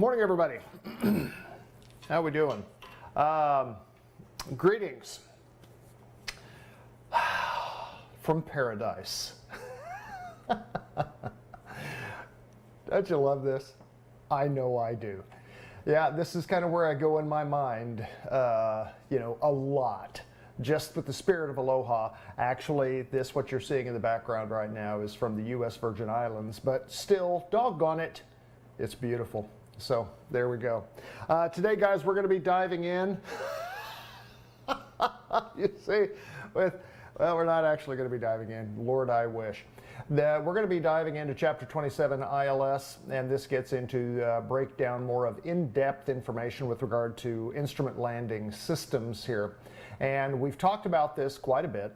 Morning, everybody. How we doing? Greetings from paradise. Don't you love this? I know I do. Yeah, this is kind of where I go in my mind, a lot. Just with the spirit of aloha. Actually, what you're seeing in the background right now is from the U.S. Virgin Islands, but still, doggone it, it's beautiful. So there we go. Today, guys, we're going to be diving in. You see, well, we're not actually going to be diving in. Lord, I wish. We're going to be diving into Chapter 27 ILS, and this gets into breakdown more of in-depth information with regard to instrument landing systems here. And we've talked about this quite a bit.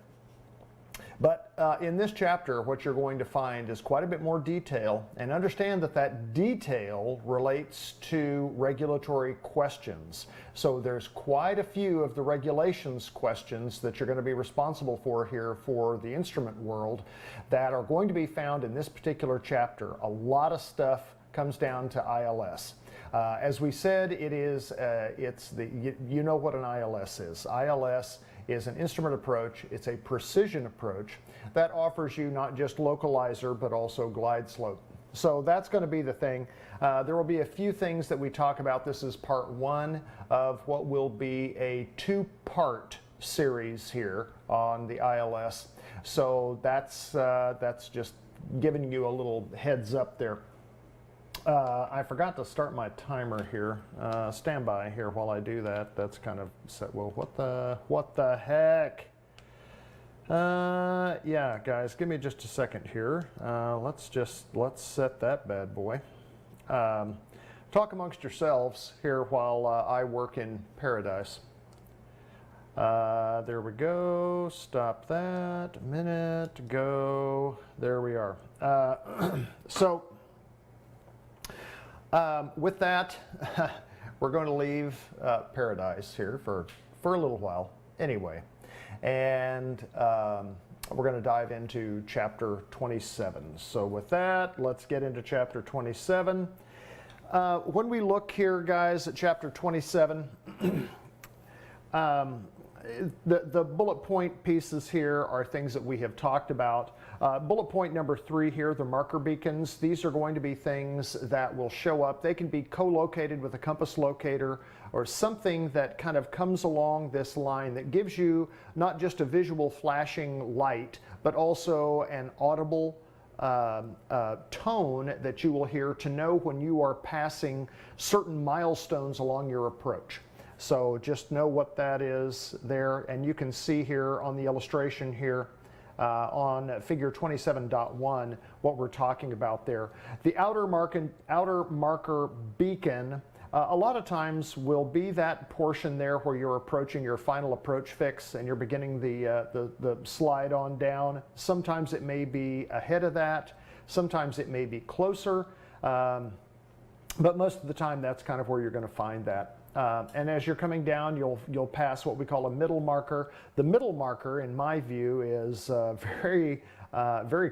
But in this chapter, what you're going to find is quite a bit more detail, and understand that that detail relates to regulatory questions. So there's quite a few of the regulations questions that you're going to be responsible for here for the instrument world that are going to be found in this particular chapter. A lot of stuff comes down to ILS. As we said, you know what an ILS is. ILS is an instrument approach. It's a precision approach that offers you not just localizer, but also glide slope. So that's going to be the thing. There will be a few things that we talk about. This is part one of what will be a two-part series here on the ILS. So that's just giving you a little heads up there. I forgot to start my timer here. Stand by here while I do that. That's kind of set. Well, what the heck? Yeah, guys, give me just a second here. Let's set that bad boy. Talk amongst yourselves here while I work in paradise. There we go. Stop that. Minute. Go. There we are. So. With that, we're going to leave paradise here for a little while anyway. And we're going to dive into Chapter 27. So with that, let's get into Chapter 27. When we look here, guys, at Chapter 27, the bullet point pieces here are things that we have talked about. Bullet point number 3 here, the marker beacons. These are going to be things that will show up. They can be co-located with a compass locator or something that kind of comes along this line that gives you not just a visual flashing light, but also an audible tone that you will hear to know when you are passing certain milestones along your approach. So just know what that is there, and you can see here on the illustration here on figure 27.1 what we're talking about there. The outer marker beacon a lot of times will be that portion there where you're approaching your final approach fix and you're beginning the slide on down. Sometimes it may be ahead of that, sometimes it may be closer, but most of the time that's kind of where you're going to find that. And as you're coming down, you'll pass what we call a middle marker. The middle marker, in my view, is very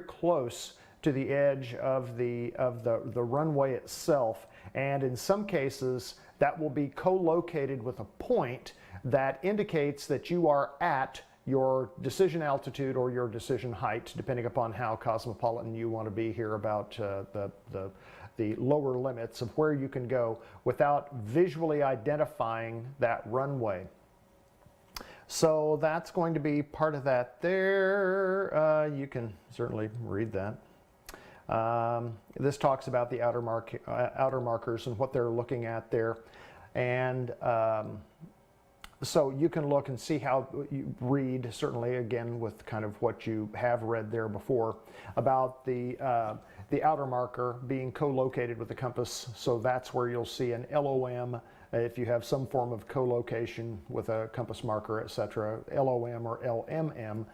close to the edge of the runway itself, and in some cases that will be co-located with a point that indicates that you are at your decision altitude or your decision height, depending upon how cosmopolitan you want to be here about the lower limits of where you can go without visually identifying that runway. So that's going to be part of that there. You can certainly read that. This talks about the outer markers and what they're looking at there. And so you can look and see how you read, certainly again with kind of what you have read there before, about the outer marker being co-located with the compass. So that's where you'll see an LOM if you have some form of co-location with a compass marker, etc. LOM or LMM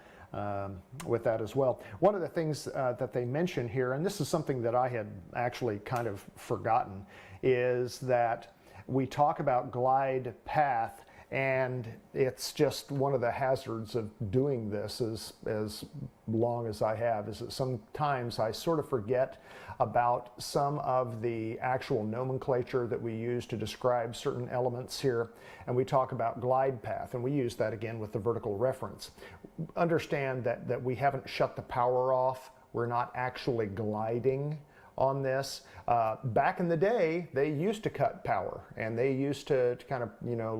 with that as well. One of the things that they mention here, and this is something that I had actually kind of forgotten, is that we talk about glide path And it's just one of the hazards of doing this as long as I have, is that sometimes I sort of forget about some of the actual nomenclature that we use to describe certain elements here. And we talk about glide path, and we use that again with the vertical reference. Understand that we haven't shut the power off. We're not actually gliding on this. Back in the day, they used to cut power, and they used to kind of,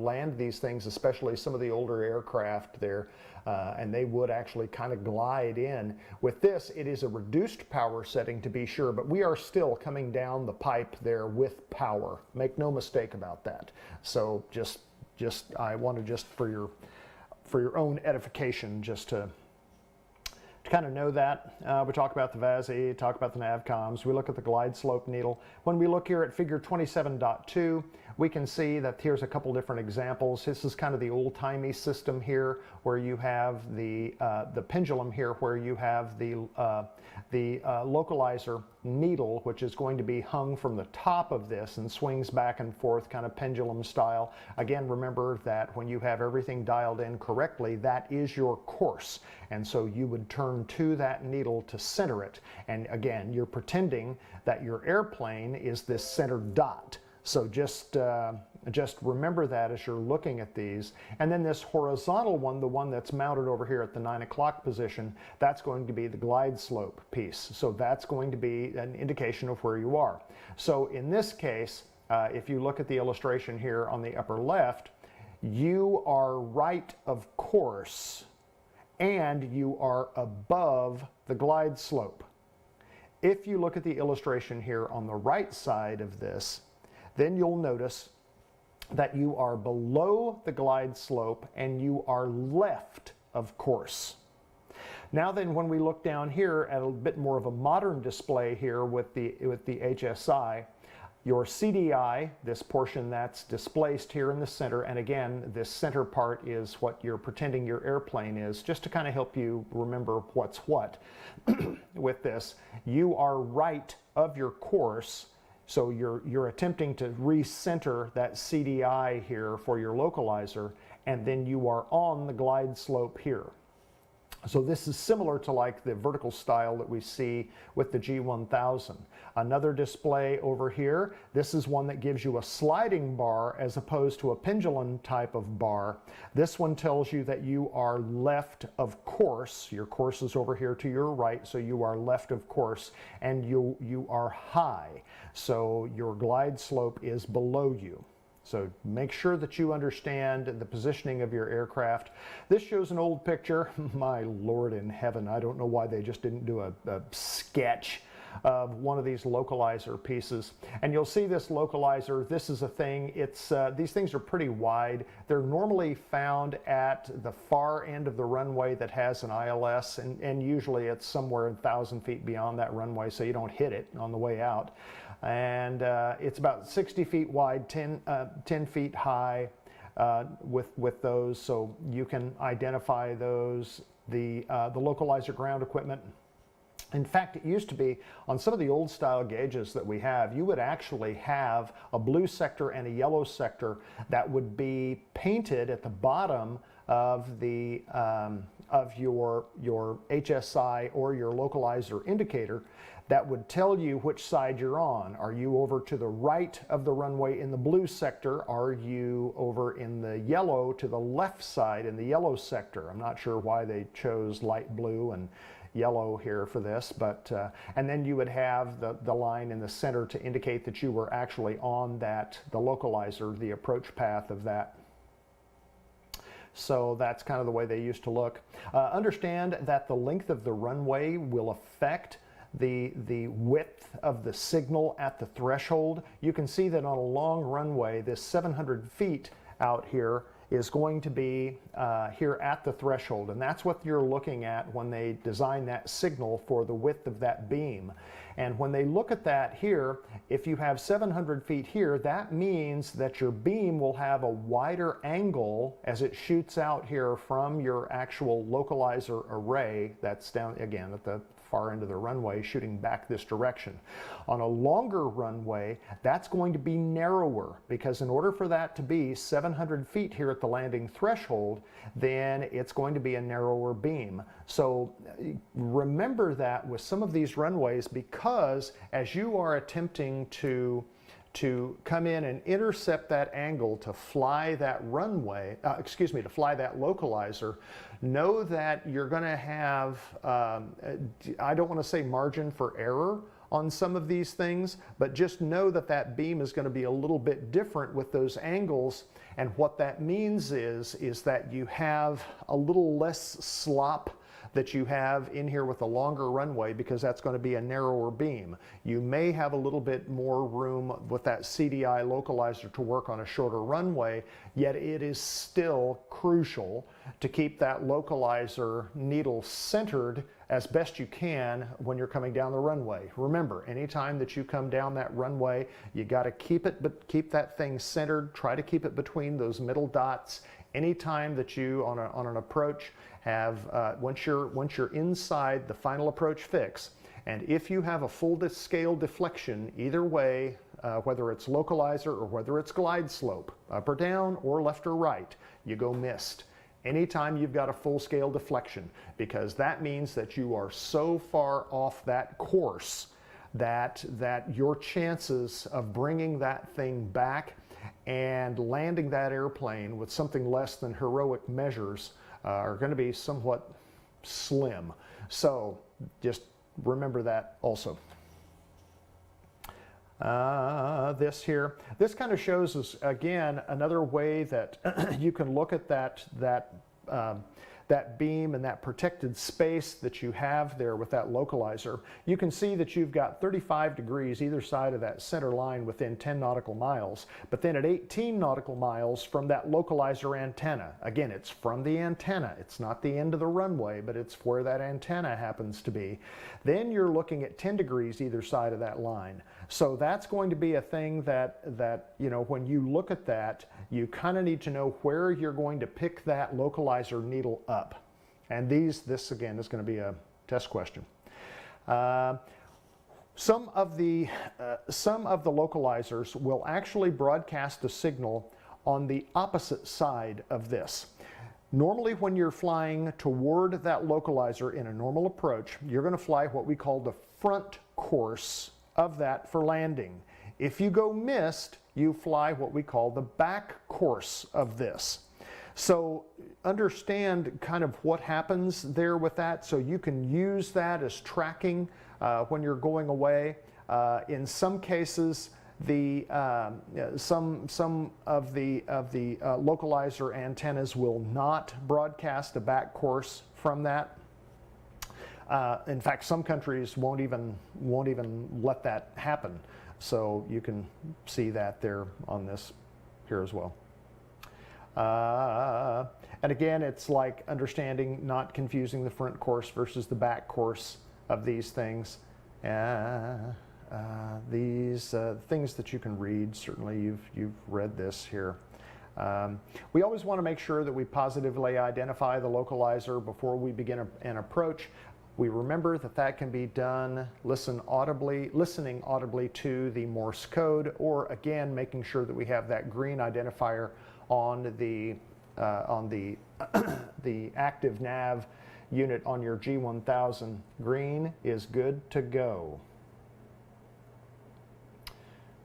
land these things, especially some of the older aircraft there, and they would actually kind of glide in. With this, it is a reduced power setting to be sure, but we are still coming down the pipe there with power. Make no mistake about that. So I want to just for your own edification, just to kind of know that. We talk about the VASI, talk about the NavComs, we look at the glide slope needle. When we look here at figure 27.2, we can see that here's a couple different examples. This is kind of the old-timey system here, where you have the pendulum here, where you have the localizer needle, which is going to be hung from the top of this and swings back and forth kind of pendulum style. Again, remember that when you have everything dialed in correctly, that is your course. And so you would turn to that needle to center it. And again, you're pretending that your airplane is this centered dot. So just remember that as you're looking at these. And then this horizontal one, the one that's mounted over here at the 9 o'clock position, that's going to be the glide slope piece. So that's going to be an indication of where you are. So in this case, if you look at the illustration here on the upper left, you are right of course, and you are above the glide slope. If you look at the illustration here on the right side of this, then you'll notice that you are below the glide slope and you are left of course. Now then, when we look down here at a bit more of a modern display here with the HSI, your CDI, this portion that's displaced here in the center, and again, this center part is what you're pretending your airplane is, just to kind of help you remember what's what with this. You are right of your course. So you're attempting to recenter that CDI here for your localizer, and then you are on the glide slope here. So this is similar to like the vertical style that we see with the G1000. Another display over here, this is one that gives you a sliding bar as opposed to a pendulum type of bar. This one tells you that you are left of course. Your course is over here to your right, so you are left of course, and you are high. So your glide slope is below you. So make sure that you understand the positioning of your aircraft. This shows an old picture. My Lord in heaven, I don't know why they just didn't do a sketch of one of these localizer pieces. And you'll see this localizer, this is a thing, these things are pretty wide. They're normally found at the far end of the runway that has an ILS, and usually it's somewhere 1,000 feet beyond that runway, so you don't hit it on the way out. And it's about 60 feet wide, 10 feet high with those, so you can identify those, the localizer ground equipment. In fact, it used to be on some of the old style gauges that we have, you would actually have a blue sector and a yellow sector that would be painted at the bottom of the of your HSI or your localizer indicator that would tell you which side you're on. Are you over to the right of the runway in the blue sector? Are you over in the yellow to the left side in the yellow sector? I'm not sure why they chose light blue and yellow here for this, but and then you would have the line in the center to indicate that you were actually on the localizer, the approach path of that. So that's kind of the way they used to look. Understand that the length of the runway will affect the width of the signal at the threshold. You can see that on a long runway, this 700 feet out here is going to be here at the threshold, and that's what you're looking at when they design that signal for the width of that beam. And when they look at that here, if you have 700 feet here, that means that your beam will have a wider angle as it shoots out here from your actual localizer array that's down again at the far end of the runway shooting back this direction. On a longer runway, that's going to be narrower, because in order for that to be 700 feet here at the landing threshold, then it's going to be a narrower beam. So remember that with some of these runways, because as you are attempting to come in and intercept that angle to fly that runway, to fly that localizer, know that you're going to have, I don't want to say margin for error on some of these things, but just know that that beam is going to be a little bit different with those angles. And what that means is that you have a little less slop that you have in here with a longer runway, because that's going to be a narrower beam. You may have a little bit more room with that CDI localizer to work on a shorter runway, yet it is still crucial to keep that localizer needle centered as best you can when you're coming down the runway. Remember, anytime that you come down that runway, you got to keep that thing centered. Try to keep it between those middle dots. Anytime that you on an approach have once you're inside the final approach fix, and if you have a full scale deflection either way, whether it's localizer or whether it's glide slope, up or down or left or right, you go missed. Anytime you've got a full scale deflection, because that means that you are so far off that course that your chances of bringing that thing back and landing that airplane with something less than heroic measures are going to be somewhat slim. So just remember that also. This kind of shows us again another way that you can look at that beam and that protected space that you have there with that localizer. You can see that you've got 35 degrees either side of that center line within 10 nautical miles, but then at 18 nautical miles from that localizer antenna, again, it's from the antenna, it's not the end of the runway, but it's where that antenna happens to be, then you're looking at 10 degrees either side of that line. So that's going to be a thing that you know, when you look at that, you kind of need to know where you're going to pick that localizer needle up. And this again is going to be a test question. Some of the localizers will actually broadcast a signal on the opposite side of this. Normally when you're flying toward that localizer in a normal approach, you're going to fly what we call the front course of that for landing. If you go missed, you fly what we call the back course of this. So understand kind of what happens there with that, so you can use that as tracking when you're going away. In some cases, some of the localizer antennas will not broadcast a back course from that. In fact, some countries won't even let that happen. So you can see that there on this here as well. And again, it's like understanding, not confusing the front course versus the back course of these things. These things that you can read, certainly you've read this here. We always want to make sure that we positively identify the localizer before we begin an approach. We remember that that can be done listening audibly to the Morse code, or again making sure that we have that green identifier on the the active nav unit on your G1000. Green is good to go.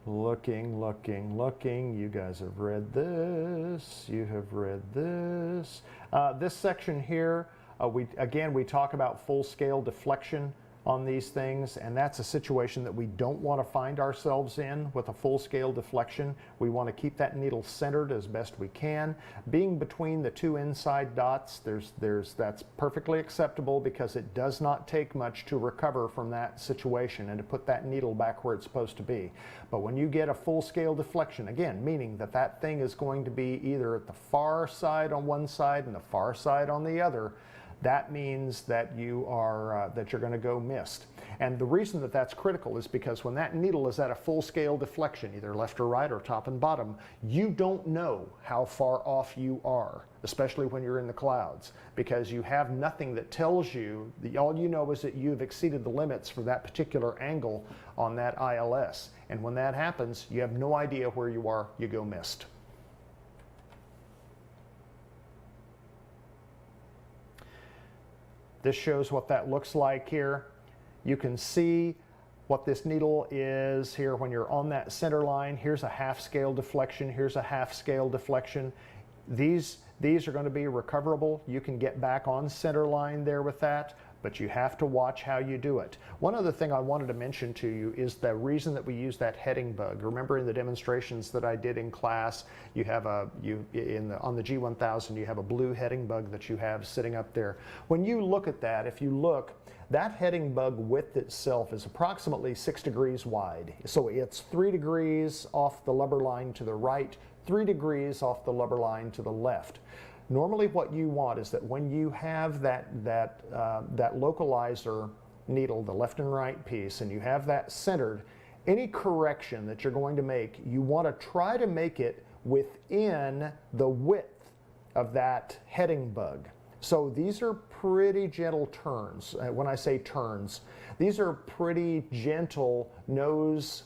Looking. You guys have read this. You have read this. This section here. We talk about full-scale deflection on these things, and that's a situation that we don't want to find ourselves in with a full-scale deflection. We want to keep that needle centered as best we can. Being between the two inside dots, that's perfectly acceptable, because it does not take much to recover from that situation and to put that needle back where it's supposed to be. But when you get a full-scale deflection, again, meaning that that thing is going to be either at the far side on one side and the far side on the other, that means that you're going to go missed. And the reason that that's critical is because when that needle is at a full scale deflection, either left or right or top and bottom, you don't know how far off you are, especially when you're in the clouds, because you have nothing that tells you, all you know is that you've exceeded the limits for that particular angle on that ILS. And when that happens, you have no idea where you are, you go missed. This shows what that looks like here. You can see what this needle is here when you're on that center line. Here's a half scale deflection. Here's a half scale deflection. These are going to be recoverable. You can get back on center line there with that, but you have to watch how you do it. One other thing I wanted to mention to you is the reason that we use that heading bug. Remember in the demonstrations that I did in class, you have on the G1000 you have a blue heading bug that you have sitting up there. When you look at that, if you look, that heading bug width itself is approximately 6 degrees wide. So it's 3 degrees off the lubber line to the right, 3 degrees off the lubber line to the left. Normally what you want is that when you have that localizer needle, the left and right piece, and you have that centered, any correction that you're going to make, you want to try to make it within the width of that heading bug. So these are pretty gentle turns. When I say turns, these are pretty gentle nose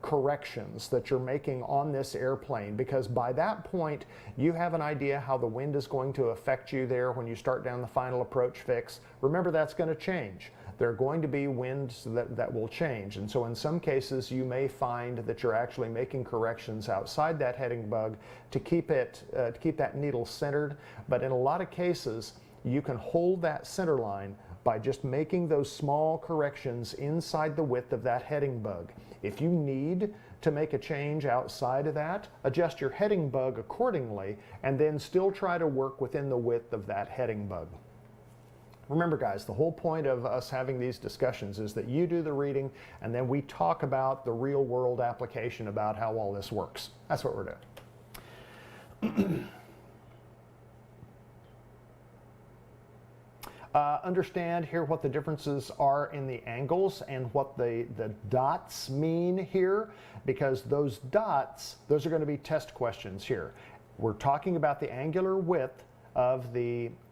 corrections that you're making on this airplane, because by that point you have an idea how the wind is going to affect you there when you start down the final approach fix. Remember, that's going to change. There are going to be winds that will change, and so in some cases you may find that you're actually making corrections outside that heading bug to keep that needle centered. But in a lot of cases you can hold that center line by just making those small corrections inside the width of that heading bug. If you need to make a change outside of that, adjust your heading bug accordingly, and then still try to work within the width of that heading bug. Remember guys, the whole point of us having these discussions is that you do the reading and then we talk about the real world application about how all this works. That's what we're doing. Understand here what the differences are in the angles and what the dots mean here, because those dots, those are going to be test questions here. We're talking about the angular width of your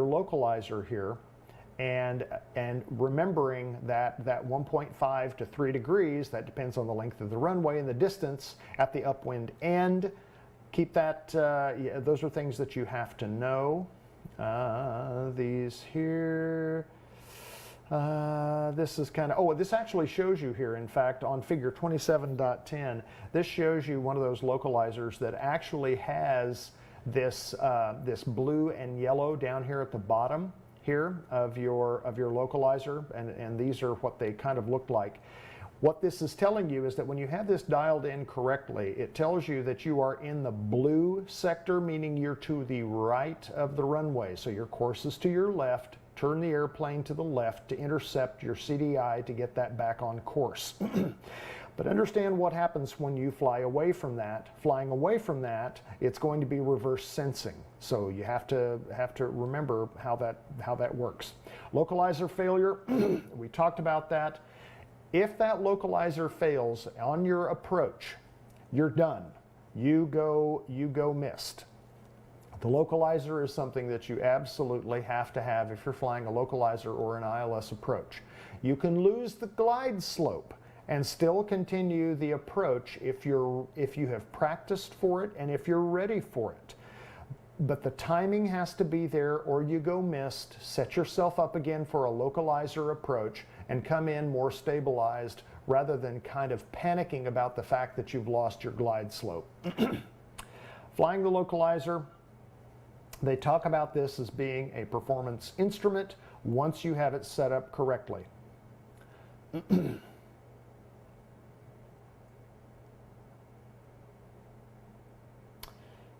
localizer here, and remembering that 1.5 to 3 degrees, that depends on the length of the runway and the distance at the upwind end. Keep that, yeah, those are things that you have to know. These here, this is kind of, oh, this actually shows you here, in fact, on figure 27.10, this shows you one of those localizers that actually has this, this blue and yellow down here at the bottom here of your localizer, and these are what they kind of look like. What this is telling you is that when you have this dialed in correctly, it tells you that you are in the blue sector, meaning you're to the right of the runway. So your course is to your left, turn the airplane to the left to intercept your CDI to get that back on course. But understand what happens when you fly away from that. Flying away from that, it's going to be reverse sensing. So you have to remember how that works. Localizer failure, we talked about that. If that localizer fails on your approach, you're done. You go missed. The localizer is something that you absolutely have to have if you're flying a localizer or an ILS approach. You can lose the glide slope and still continue the approach if you have practiced for it and if you're ready for it. But the timing has to be there or you go missed. Set yourself up again for a localizer approach and come in more stabilized rather than kind of panicking about the fact that you've lost your glide slope. Flying the localizer, they talk about this as being a performance instrument once you have it set up correctly.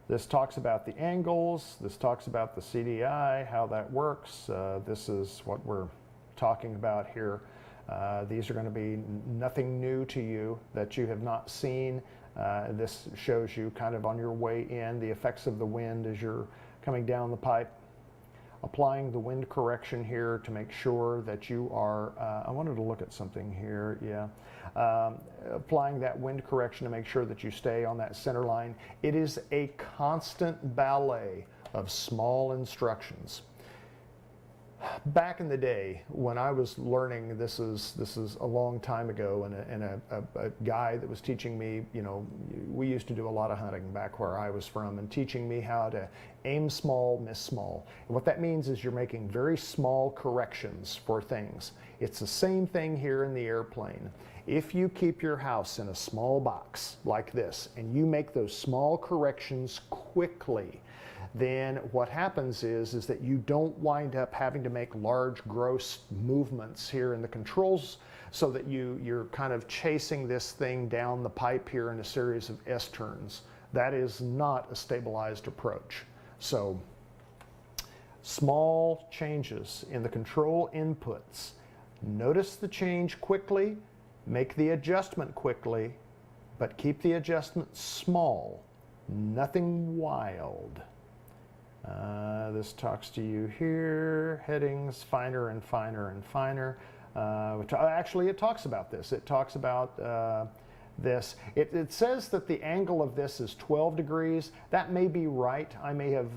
This talks about the angles, this talks about the CDI, how that works. This is what we're talking about here. These are going to be nothing new to you that you have not seen. This shows you kind of on your way in the effects of the wind as you're coming down the pipe. applying the wind correction here to make sure that you are, I wanted to look at something here, yeah. Applying that wind correction to make sure that you stay on that center line. It is a constant ballet of small instructions. Back in the day when I was learning, this is a long time ago, and a guy that was teaching me, you know, we used to do a lot of hunting back where I was from, and teaching me how to aim small, miss small. And what that means is you're making very small corrections for things. It's the same thing here in the airplane. If you keep your house in a small box like this and you make those small corrections quickly, then what happens is that you don't wind up having to make large gross movements here in the controls, so that you're kind of chasing this thing down the pipe here in a series of S-turns. That is not a stabilized approach. So small changes in the control inputs. Notice the change quickly, make the adjustment quickly, but keep the adjustment small, nothing wild. This talks to you here, headings, finer and finer and finer. Actually, it talks about this. It talks about this. It says that the angle of this is 12 degrees. That may be right. I may have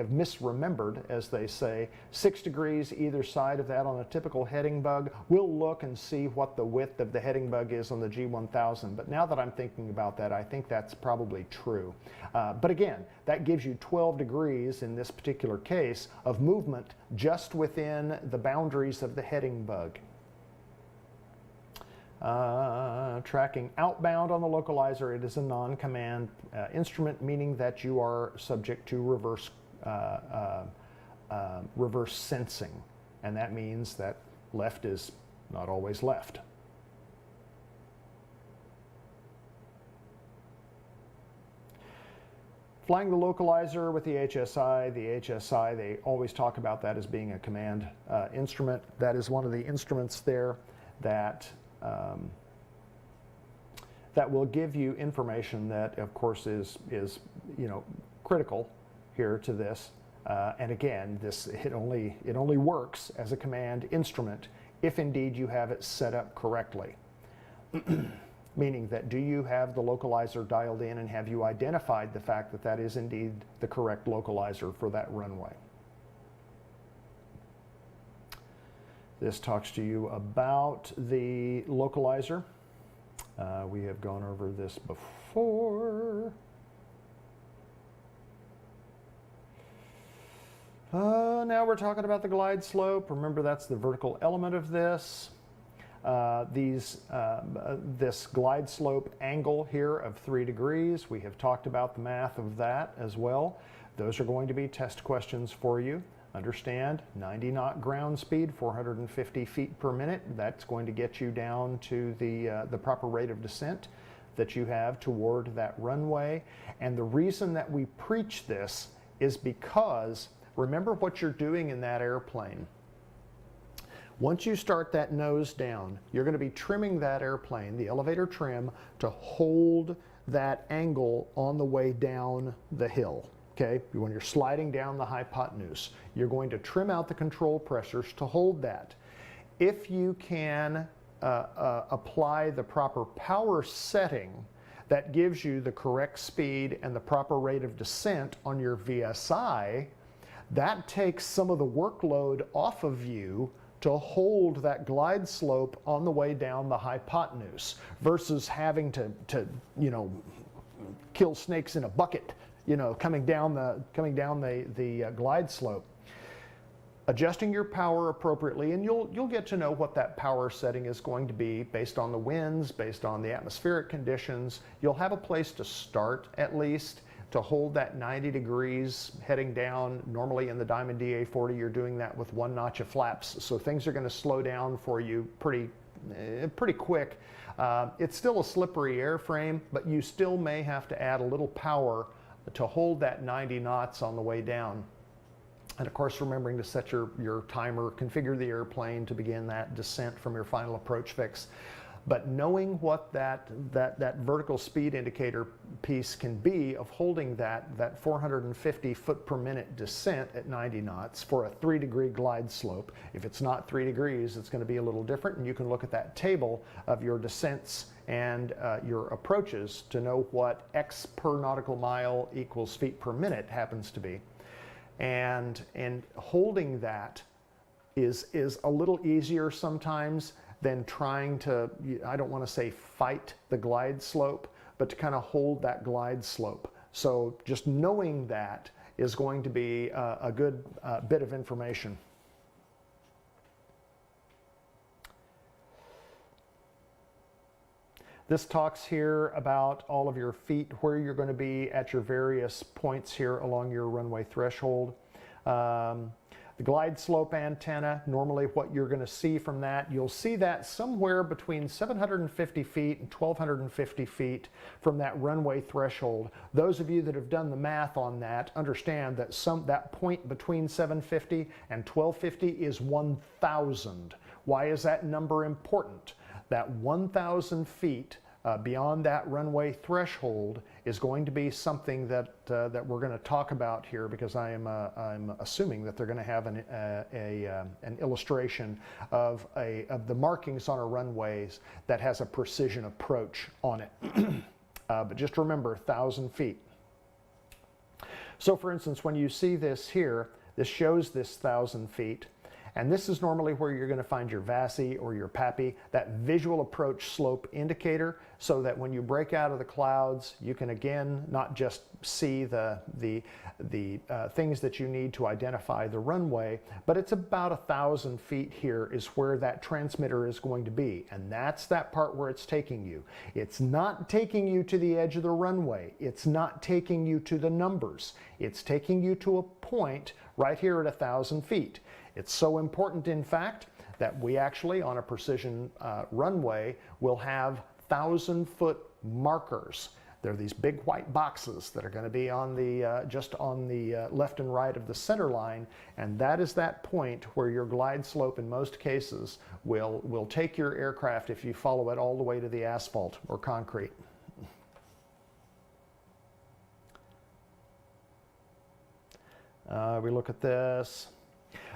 misremembered, as they say. 6 degrees either side of that on a typical heading bug. We'll look and see what the width of the heading bug is on the G1000. But now that I'm thinking about that, I think that's probably true. But again, that gives you 12 degrees in this particular case of movement just within the boundaries of the heading bug. Tracking outbound on the localizer, it is a non-command instrument, meaning that you are subject to reverse sensing, and that means that left is not always left. Flying the localizer with the HSI, they always talk about that as being a command instrument. That is one of the instruments there that that will give you information that, of course, is you know, critical here to this. And again, it only works as a command instrument if indeed you have it set up correctly. Meaning that, do you have the localizer dialed in, and have you identified the fact that that is indeed the correct localizer for that runway? This talks to you about the localizer. We have gone over this before. Now we're talking about the glide slope. Remember, that's the vertical element of this. This glide slope angle here of 3 degrees, we have talked about the math of that as well. Those are going to be test questions for you. Understand, 90 knot ground speed, 450 feet per minute. That's going to get you down to the proper rate of descent that you have toward that runway. And the reason that we preach this is because, remember what you're doing in that airplane. Once you start that nose down, you're going to be trimming that airplane, the elevator trim, to hold that angle on the way down the hill. Okay, when you're sliding down the hypotenuse, you're going to trim out the control pressures to hold that. If you can apply the proper power setting that gives you the correct speed and the proper rate of descent on your VSI, that takes some of the workload off of you to hold that glide slope on the way down the hypotenuse, versus having to you know, kill snakes in a bucket, you know, coming down the glide slope. Adjusting your power appropriately, and you'll get to know what that power setting is going to be based on the winds, based on the atmospheric conditions. You'll have a place to start, at least, to hold that 90 degrees heading down. Normally in the Diamond DA40, you're doing that with 1 notch of flaps, so things are going to slow down for you pretty quick. It's still a slippery airframe, but you still may have to add a little power to hold that 90 knots on the way down. And of course, remembering to set your timer, configure the airplane to begin that descent from your final approach fix. But knowing what that vertical speed indicator piece can be of holding that 450 foot per minute descent at 90 knots for a 3-degree glide slope. If it's not 3 degrees, it's going to be a little different, and you can look at that table of your descents and your approaches to know what x per nautical mile equals feet per minute happens to be. And holding that is a little easier sometimes than trying to, I don't want to say fight the glide slope, but to kind of hold that glide slope. So just knowing that is going to be a good bit of information. This talks here about all of your feet, where you're going to be at your various points here along your runway threshold. The glide slope antenna, normally what you're going to see from that, you'll see that somewhere between 750 feet and 1,250 feet from that runway threshold. Those of you that have done the math on that understand that that point between 750 and 1,250 is 1,000. Why is that number important? That 1,000 feet beyond that runway threshold is going to be something that we're going to talk about here, because I'm assuming that they're going to have an illustration of the markings on our runways that has a precision approach on it. But just remember, 1,000 feet. So for instance, when you see this here, this shows this 1,000 feet. And this is normally where you're going to find your VASI or your PAPI, that visual approach slope indicator, so that when you break out of the clouds, you can again not just see the things that you need to identify the runway, but it's about 1,000 feet here is where that transmitter is going to be. And that's that part where it's taking you. It's not taking you to the edge of the runway. It's not taking you to the numbers. It's taking you to a point right here at 1,000 feet. It's so important, in fact, that we actually, on a precision runway, will have 1,000-foot markers. They're these big white boxes that are going to be on the just on the left and right of the center line, and that is that point where your glide slope, in most cases, will take your aircraft if you follow it all the way to the asphalt or concrete. We look at this.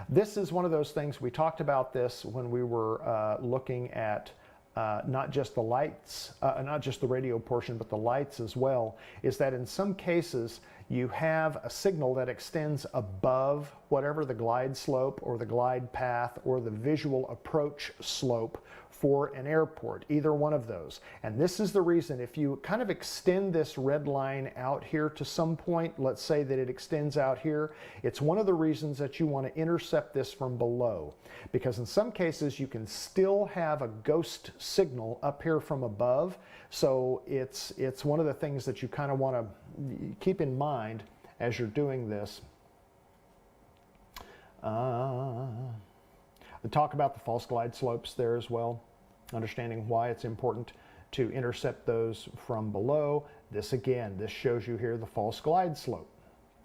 This is one of those things, we talked about this when we were looking at not just the lights, not just the radio portion, but the lights as well, is that in some cases you have a signal that extends above whatever the glide slope or the glide path or the visual approach slope for an airport, either one of those. And this is the reason, if you kind of extend this red line out here to some point, let's say that it extends out here, it's one of the reasons that you want to intercept this from below. Because in some cases you can still have a ghost signal up here from above. So it's one of the things that you kind of want to keep in mind as you're doing this. We talk about the false glide slopes there as well, understanding why it's important to intercept those from below. This again, this shows you here the false glide slope,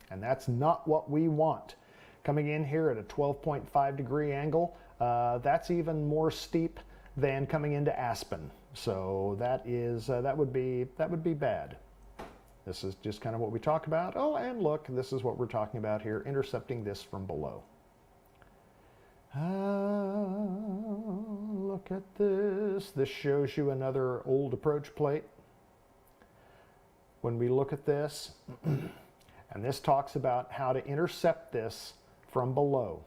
and that's not what we want. Coming in here at a 12.5 degree angle, that's even more steep than coming into Aspen. So that is that would be bad. This is just kind of what we talk about. Oh, and look, this is what we're talking about here, intercepting this from below. Look at this. This shows you another old approach plate. When we look at this, and this talks about how to intercept this from below.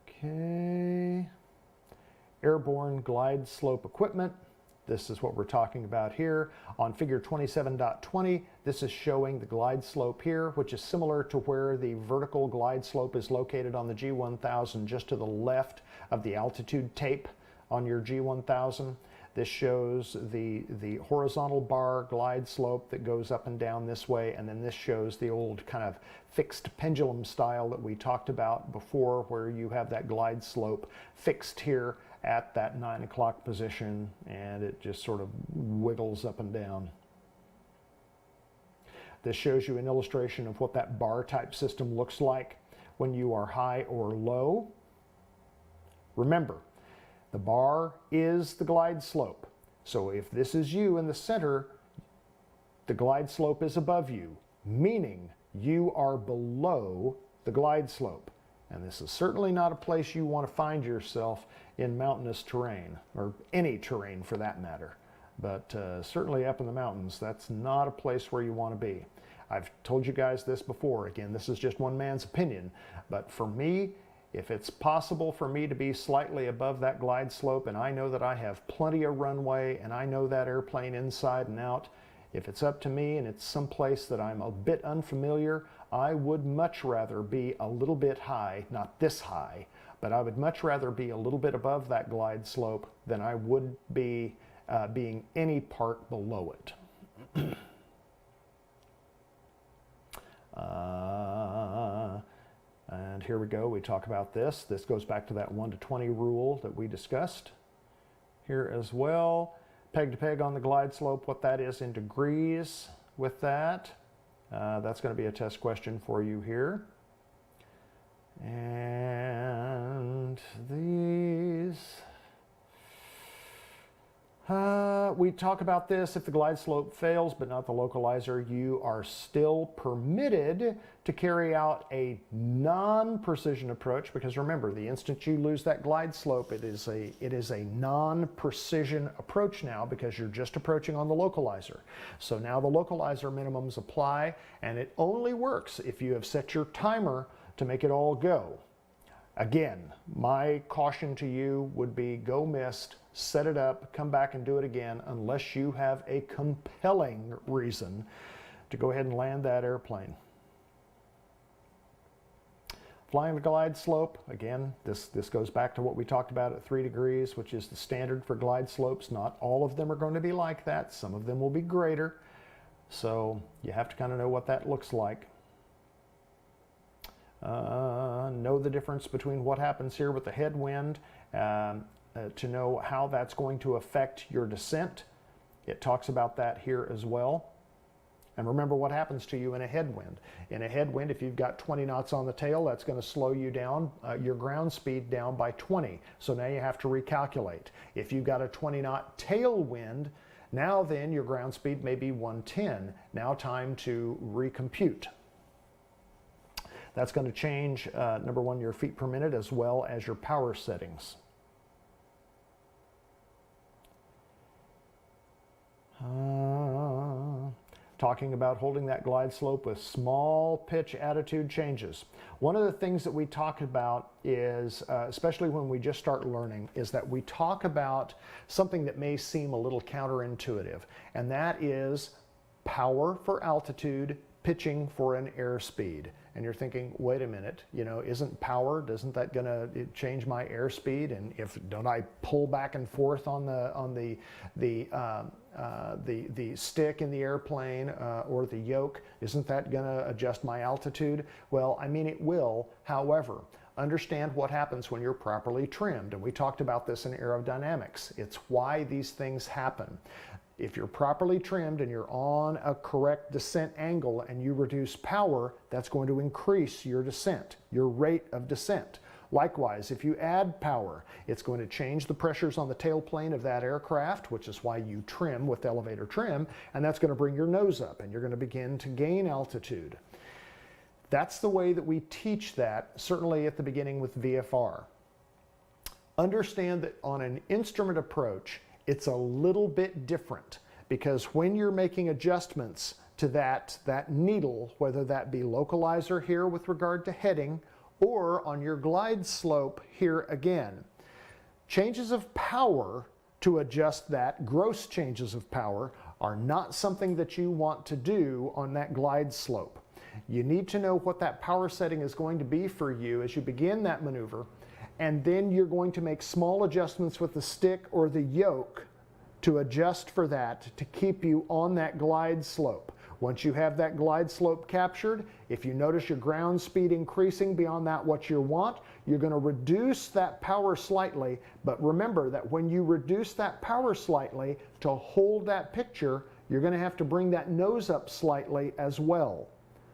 Okay. Airborne glide slope equipment. This is what we're talking about here. On figure 27.20, this is showing the glide slope here, which is similar to where the vertical glide slope is located on the G1000, just to the left of the altitude tape on your G1000. This shows the horizontal bar glide slope that goes up and down this way, and then this shows the old kind of fixed pendulum style that we talked about before, where you have that glide slope fixed here at that 9 o'clock position, and it just sort of wiggles up and down. This shows you an illustration of what that bar type system looks like when you are high or low. Remember, the bar is the glide slope. So if this is you in the center, the glide slope is above you, meaning you are below the glide slope. And this is certainly not a place you want to find yourself in mountainous terrain, or any terrain for that matter. But certainly up in the mountains, that's not a place where you want to be. I've told you guys this before. Again, this is just one man's opinion. But for me, if it's possible for me to be slightly above that glide slope, and I know that I have plenty of runway and I know that airplane inside and out, if it's up to me and it's someplace that I'm a bit unfamiliar, I would much rather be a little bit high, not this high, but I would much rather be a little bit above that glide slope than I would be being any part below it. And here we go, we talk about this. This goes back to that 1 to 20 rule that we discussed here as well. Peg to peg on the glide slope, what that is in degrees with that. That's going to be a test question for you here. And these, we talk about this. If the glide slope fails but not the localizer, you are still permitted to carry out a non-precision approach, because remember, the instant you lose that glide slope, it is a non-precision approach now, because you're just approaching on the localizer. So now the localizer minimums apply, and it only works if you have set your timer to make it all go. Again, my caution to you would be go missed, set it up, come back and do it again, unless you have a compelling reason to go ahead and land that airplane. Flying the glide slope, again, this goes back to what we talked about at 3 degrees, which is the standard for glide slopes. Not all of them are going to be like that. Some of them will be greater. So you have to kind of know what that looks like. Know the difference between what happens here with the headwind, to know how that's going to affect your descent. It talks about that here as well. And remember what happens to you in a headwind. In a headwind, if you've got 20 knots on the tail, that's going to slow you down, your ground speed down by 20. So now you have to recalculate. If you've got a 20-knot tailwind, now then your ground speed may be 110. Now time to recompute. That's going to change, number one, your feet per minute as well as your power settings. Talking about holding that glide slope with small pitch attitude changes. One of the things that we talk about is, especially when we just start learning, is that we talk about something that may seem a little counterintuitive, and that is power for altitude, pitching for an airspeed. And you're thinking, wait a minute, you know, isn't power, doesn't that gonna change my airspeed? And if don't I pull back and forth on the stick in the airplane or the yoke, isn't that gonna adjust my altitude? Well, I mean, it will. However, understand what happens when you're properly trimmed. And we talked about this in aerodynamics. It's why these things happen. If you're properly trimmed and you're on a correct descent angle and you reduce power, that's going to increase your descent, your rate of descent. Likewise, if you add power, it's going to change the pressures on the tailplane of that aircraft, which is why you trim with elevator trim, and that's going to bring your nose up and you're going to begin to gain altitude. That's the way that we teach that, certainly at the beginning with VFR. Understand that on an instrument approach, it's a little bit different, because when you're making adjustments to that needle, whether that be localizer here with regard to heading or on your glide slope here again, changes of power to adjust that, gross changes of power, are not something that you want to do on that glide slope. You need to know what that power setting is going to be for you as you begin that maneuver, and then you're going to make small adjustments with the stick or the yoke to adjust for that, to keep you on that glide slope. Once you have that glide slope captured, if you notice your ground speed increasing beyond that what you want, you're going to reduce that power slightly. But remember that when you reduce that power slightly, to hold that picture, you're going to have to bring that nose up slightly as well.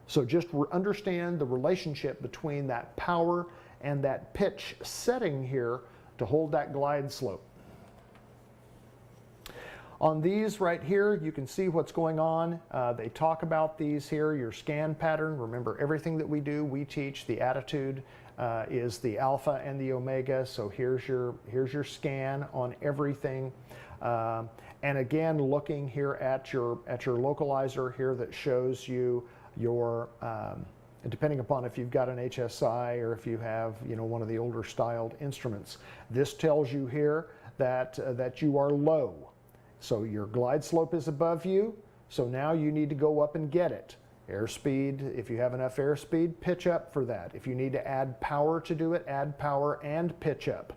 So just understand the relationship between that power and that pitch setting here to hold that glide slope. On these right here, you can see what's going on. They talk about these here, your scan pattern. Remember, everything that we do, we teach. The attitude is the alpha and the omega. So here's your scan on everything. And again, looking here at your localizer here that shows you your, depending upon if you've got an HSI or if you have, you know, one of the older styled instruments. This tells you here that you are low. So your glide slope is above you, so now you need to go up and get it. Airspeed, if you have enough airspeed, pitch up for that. If you need to add power to do it, add power and pitch up.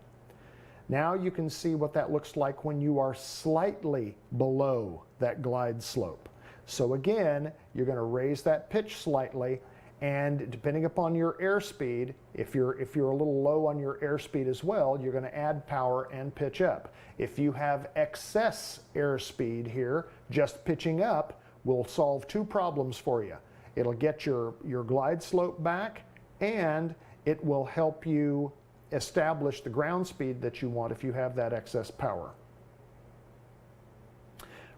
Now you can see what that looks like when you are slightly below that glide slope. So again, you're going to raise that pitch slightly, and depending upon your airspeed, if you're a little low on your airspeed as well, you're going to add power and pitch up. If you have excess airspeed here, just pitching up will solve two problems for you. It'll get your glide slope back, and it will help you establish the ground speed that you want if you have that excess power.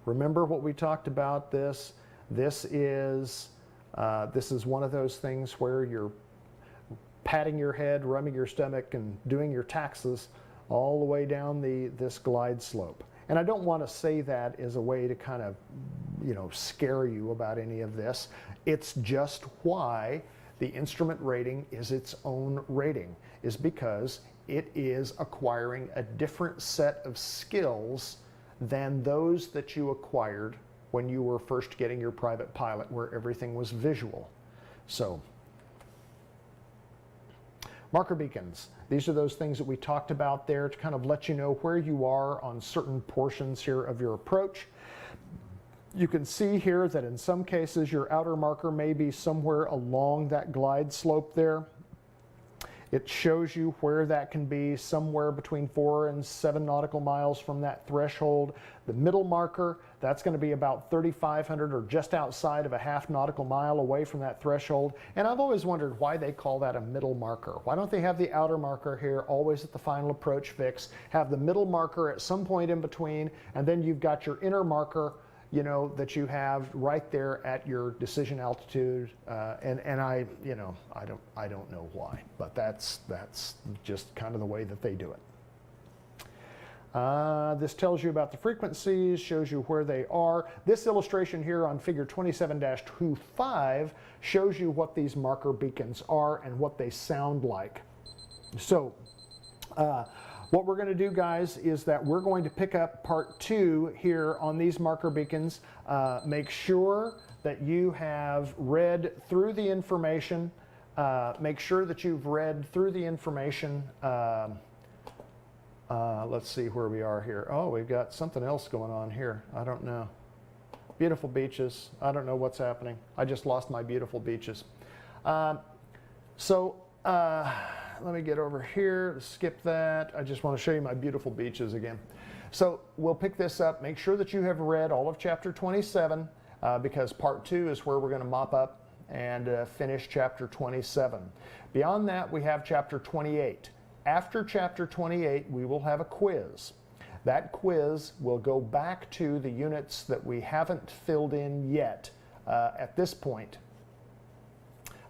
Remember what we talked about this. This is one of those things where you're patting your head, rubbing your stomach, and doing your taxes all the way down this glide slope. And I don't want to say that as a way to kind of, you know, scare you about any of this. It's just why the instrument rating is its own rating, is because it is acquiring a different set of skills than those that you acquired when you were first getting your private pilot, where everything was visual. So, marker beacons. These are those things that we talked about there to kind of let you know where you are on certain portions here of your approach. You can see here that in some cases your outer marker may be somewhere along that glide slope there. It shows you where that can be, somewhere between 4 and 7 nautical miles from that threshold. The middle marker, that's going to be about 3,500 or just outside of a half nautical mile away from that threshold. And I've always wondered why they call that a middle marker. Why don't they have the outer marker here always at the final approach fix, have the middle marker at some point in between, and then you've got your inner marker, you know, that you have right there at your decision altitude, and I don't know why, but that's just kind of the way that they do it. This tells you about the frequencies, shows you where they are. This illustration here on figure 27-25 shows you what these marker beacons are and what they sound like. So what we're going to do, guys, is that we're going to pick up part 2 here on these marker beacons. Make sure that you have read through the information. Make sure that you've read through the information. Let's see where we are here. Oh, we've got something else going on here. I don't know. Beautiful beaches. I don't know what's happening. I just lost my beautiful beaches. Let me get over here, skip that. I just want to show you my beautiful beaches again. So we'll pick this up. Make sure that you have read all of chapter 27 because part 2 is where we're going to mop up and finish chapter 27. Beyond that, we have chapter 28. After chapter 28, we will have a quiz. That quiz will go back to the units that we haven't filled in yet at this point.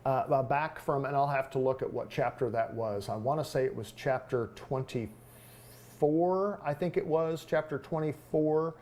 Back from, and I'll have to look at what chapter that was. I want to say it was chapter 24, I think it was, chapter 24.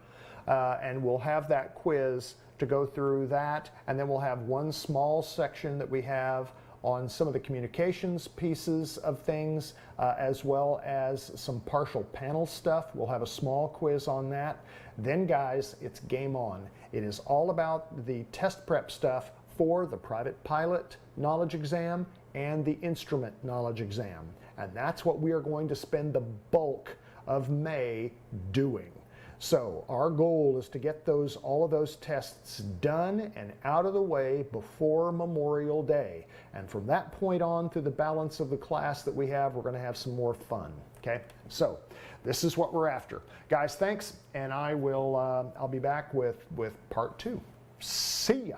And we'll have that quiz to go through that. And then we'll have one small section that we have on some of the communications pieces of things, as well as some partial panel stuff. We'll have a small quiz on that. Then, guys, it's game on. It is all about the test prep stuff for the private pilot knowledge exam and the instrument knowledge exam. And that's what we are going to spend the bulk of May doing. So our goal is to get all of those tests done and out of the way before Memorial Day. And from that point on through the balance of the class that we have, we're going to have some more fun. Okay, so this is what we're after. Guys, thanks, and I'll be back with part 2. See ya.